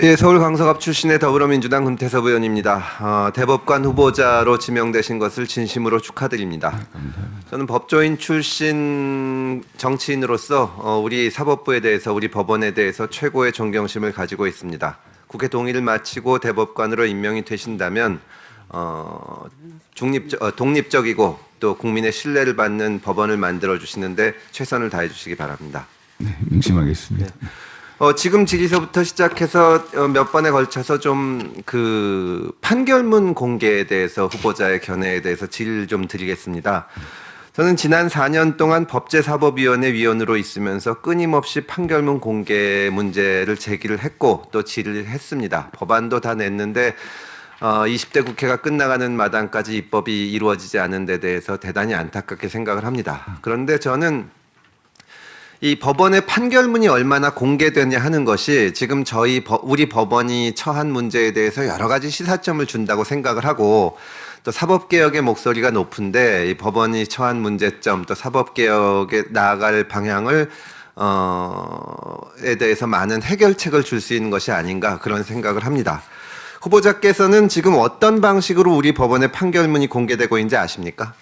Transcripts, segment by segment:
예, 서울 강서갑 출신의 더불어민주당 금태섭 의원입니다. 대법관 후보자로 지명되신 것을 진심으로 축하드립니다. 저는 법조인 출신 정치인으로서 우리 사법부에 대해서, 우리 법원에 대해서 최고의 존경심을 가지고 있습니다. 국회 동의를 마치고 대법관으로 임명이 되신다면 독립적이고 또 국민의 신뢰를 받는 법원을 만들어 주시는데 최선을 다해 주시기 바랍니다. 네, 명심하겠습니다. 네. 지금 질의서부터 시작해서 몇 번에 걸쳐서 좀 그 판결문 공개에 대해서 후보자의 견해에 대해서 질의를 좀 드리겠습니다. 저는 지난 4년 동안 법제사법위원회 위원으로 있으면서 끊임없이 판결문 공개 문제를 제기를 했고 또 질의를 했습니다. 법안도 다 냈는데 20대 국회가 끝나가는 마당까지 입법이 이루어지지 않은 데 대해서 대단히 안타깝게 생각을 합니다. 그런데 저는 이 법원의 판결문이 얼마나 공개되냐 하는 것이 지금 우리 법원이 처한 문제에 대해서 여러 가지 시사점을 준다고 생각을 하고 또 사법개혁의 목소리가 높은데 이 법원이 처한 문제점 또 사법개혁에 나아갈 방향을 에 대해서 많은 해결책을 줄 수 있는 것이 아닌가 그런 생각을 합니다. 후보자께서는 지금 어떤 방식으로 우리 법원의 판결문이 공개되고 있는지 아십니까?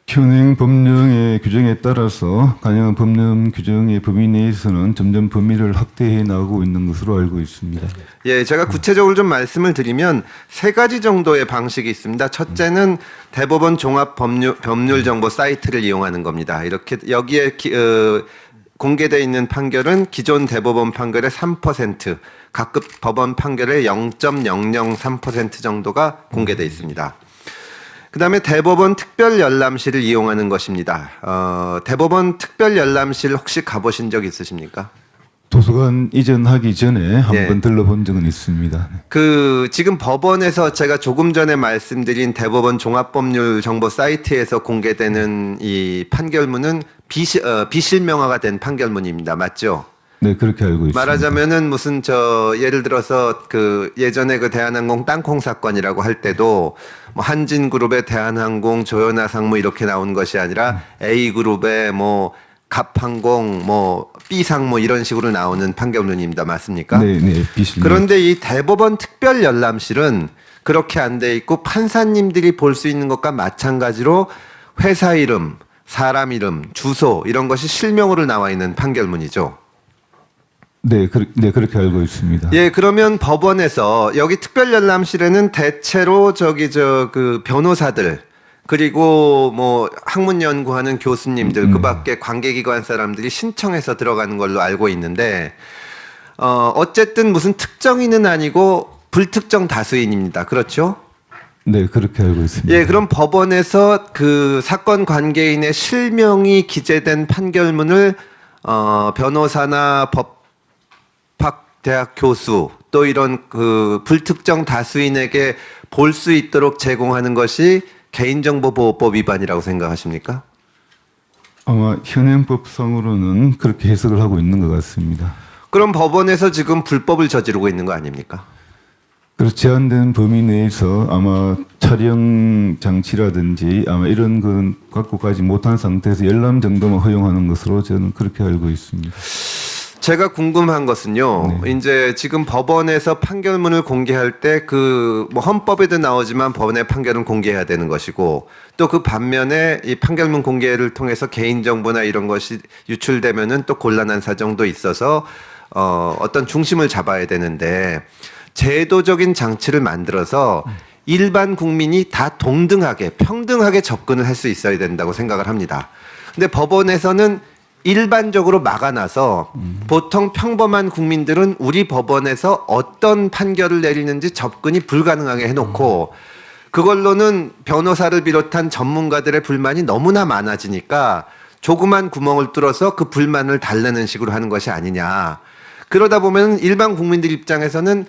현행 법령의 규정에 따라서 가능한 법령 규정의 범위 내에서는 점점 범위를 확대해 나가고 있는 것으로 알고 있습니다. 예, 제가 구체적으로 좀 말씀을 드리면 세 가지 정도의 방식이 있습니다. 첫째는 대법원 종합법률 정보 사이트를 이용하는 겁니다. 이렇게 여기에 공개되어 있는 판결은 기존 대법원 판결의 3%, 각급 법원 판결의 0.003% 정도가 공개되어 있습니다. 그다음에 대법원 특별열람실을 이용하는 것입니다. 대법원 특별열람실 혹시 가보신 적 있으십니까? 도서관 이전하기 전에 한번 네. 들러본 적은 있습니다. 지금 법원에서 제가 조금 전에 말씀드린 대법원 종합법률 정보 사이트에서 공개되는 이 판결문은 비실명화가 된 판결문입니다. 맞죠? 네, 그렇게 알고 있습니다. 말하자면은 무슨 예를 들어서 예전에 대한항공 땅콩 사건이라고 할 때도 뭐 한진그룹의 대한항공, 조연아상무 이렇게 나온 것이 아니라 A그룹의 뭐 갑항공, 뭐 B상무 이런 식으로 나오는 판결문입니다. 맞습니까? 네, 네, 비실명. 그런데 이 대법원 특별열람실은 그렇게 안 돼 있고 판사님들이 볼 수 있는 것과 마찬가지로 회사 이름, 사람 이름, 주소 이런 것이 실명으로 나와 있는 판결문이죠. 네, 그렇게 알고 있습니다. 예, 그러면 법원에서 여기 특별열람실에는 대체로 변호사들 그리고 뭐 학문 연구하는 교수님들 그밖에 관계기관 사람들이 신청해서 들어가는 걸로 알고 있는데 어쨌든 무슨 특정인은 아니고 불특정 다수인입니다. 그렇죠? 네, 그렇게 알고 있습니다. 예, 그럼 법원에서 그 사건 관계인의 실명이 기재된 판결문을 변호사나 대학 교수 또 이런 불특정 다수인에게 볼 수 있도록 제공하는 것이 개인정보보호법 위반이라고 생각하십니까? 아마 현행법상으로는 그렇게 해석을 하고 있는 것 같습니다. 그럼 법원에서 지금 불법을 저지르고 있는 거 아닙니까? 그래서 제한된 범위 내에서 아마 촬영 장치라든지 아마 이런 건 갖고 가지 못한 상태에서 열람 정도만 허용하는 것으로 저는 그렇게 알고 있습니다. 제가 궁금한 것은요. 네. 이제 지금 법원에서 판결문을 공개할 때 뭐 헌법에도 나오지만 법원의 판결은 공개해야 되는 것이고 또 그 반면에 이 판결문 공개를 통해서 개인정보나 이런 것이 유출되면은 또 곤란한 사정도 있어서 어떤 중심을 잡아야 되는데 제도적인 장치를 만들어서 일반 국민이 다 동등하게 평등하게 접근을 할 수 있어야 된다고 생각을 합니다. 근데 법원에서는 일반적으로 막아놔서 보통 평범한 국민들은 우리 법원에서 어떤 판결을 내리는지 접근이 불가능하게 해놓고 그걸로는 변호사를 비롯한 전문가들의 불만이 너무나 많아지니까 조그만 구멍을 뚫어서 그 불만을 달래는 식으로 하는 것이 아니냐. 그러다 보면 일반 국민들 입장에서는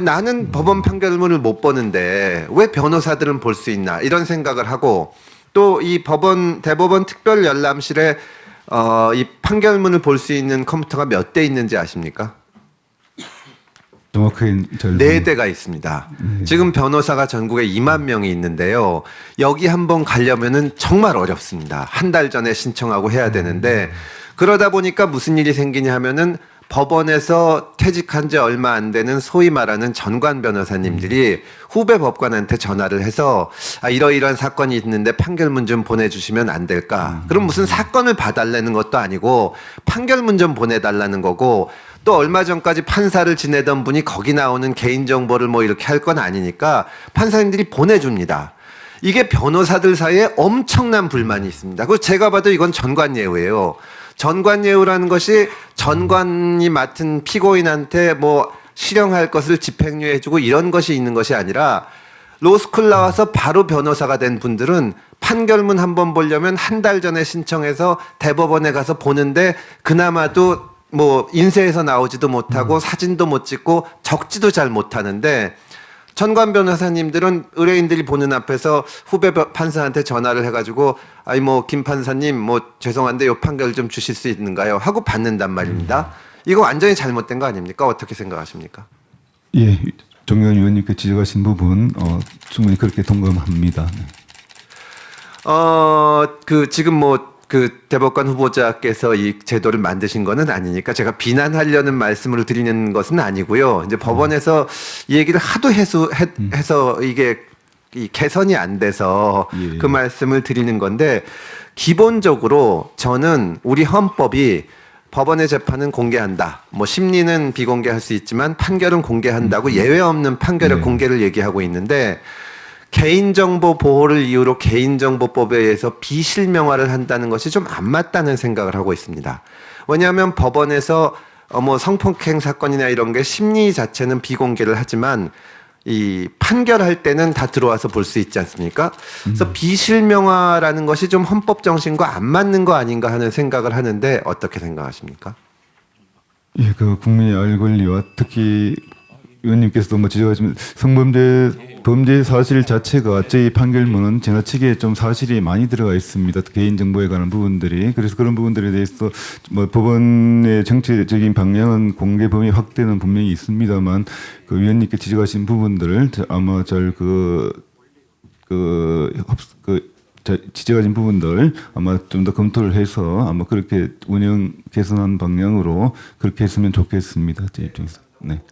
나는 법원 판결문을 못 보는데 왜 변호사들은 볼 수 있나 이런 생각을 하고 또 이 대법원 특별열람실에 이 판결문을 볼 수 있는 컴퓨터가 몇 대 있는지 아십니까? 정확하게 잘 4대가 있습니다. 지금 변호사가 전국에 2만 명이 있는데요. 여기 한번 가려면은 정말 어렵습니다. 한 달 전에 신청하고 해야 되는데 그러다 보니까 무슨 일이 생기냐 하면은 법원에서 퇴직한 지 얼마 안 되는 소위 말하는 전관 변호사님들이 후배 법관한테 전화를 해서 이러이러한 사건이 있는데 판결문 좀 보내주시면 안 될까? 그럼 무슨 사건을 봐달라는 것도 아니고 판결문 좀 보내달라는 거고 또 얼마 전까지 판사를 지내던 분이 거기 나오는 개인정보를 뭐 이렇게 할 건 아니니까 판사님들이 보내줍니다. 이게 변호사들 사이에 엄청난 불만이 있습니다. 그리고 제가 봐도 이건 전관예우예요. 전관예우라는 것이 전관이 맡은 피고인한테 뭐 실형할 것을 집행유예해주고 이런 것이 있는 것이 아니라 로스쿨 나와서 바로 변호사가 된 분들은 판결문 한번 보려면 한 달 전에 신청해서 대법원에 가서 보는데 그나마도 뭐 인쇄해서 나오지도 못하고 사진도 못 찍고 적지도 잘 못하는데 전관 변호사님들은 의뢰인들이 보는 앞에서 후배 판사한테 전화를 해가지고 김 판사님 뭐 죄송한데 요 판결 좀 주실 수 있는가요? 하고 받는단 말입니다. 이거 완전히 잘못된 거 아닙니까? 어떻게 생각하십니까? 예, 정의원 의원님께 지적하신 부분 충분히 그렇게 동감합니다. 지금 그 대법관 후보자께서 이 제도를 만드신 거는 아니니까 제가 비난하려는 말씀을 드리는 것은 아니고요. 이제 법원에서 이 얘기를 하도 해서 이게 이 개선이 안 돼서 예. 그 말씀을 드리는 건데 기본적으로 저는 우리 헌법이 법원의 재판은 공개한다. 뭐 심리는 비공개할 수 있지만 판결은 공개한다고 예외 없는 판결의 네. 공개를 얘기하고 있는데 개인정보 보호를 이유로 개인정보법에 의해서 비실명화를 한다는 것이 좀 안 맞다는 생각을 하고 있습니다. 왜냐하면 법원에서 성폭행 사건이나 이런 게 심리 자체는 비공개를 하지만 이 판결할 때는 다 들어와서 볼 수 있지 않습니까? 그래서 비실명화라는 것이 좀 헌법 정신과 안 맞는 거 아닌가 하는 생각을 하는데 어떻게 생각하십니까? 예, 그 국민의 알 권리와 특히 의원님께서도 뭐 지적하시면 범죄 사실 자체가 저희 판결문은 지나치게 좀 사실이 많이 들어가 있습니다. 개인 정보에 관한 부분들이. 그래서 그런 부분들에 대해서 뭐 법원의 정치적인 방향은 공개 범위 확대는 분명히 있습니다만 그 위원님께 지적하신 부분들을 아마 지적하신 부분들 아마 좀 더 검토를 해서 아마 그렇게 운영 개선한 방향으로 그렇게 했으면 좋겠습니다. 제 입장에서. 네.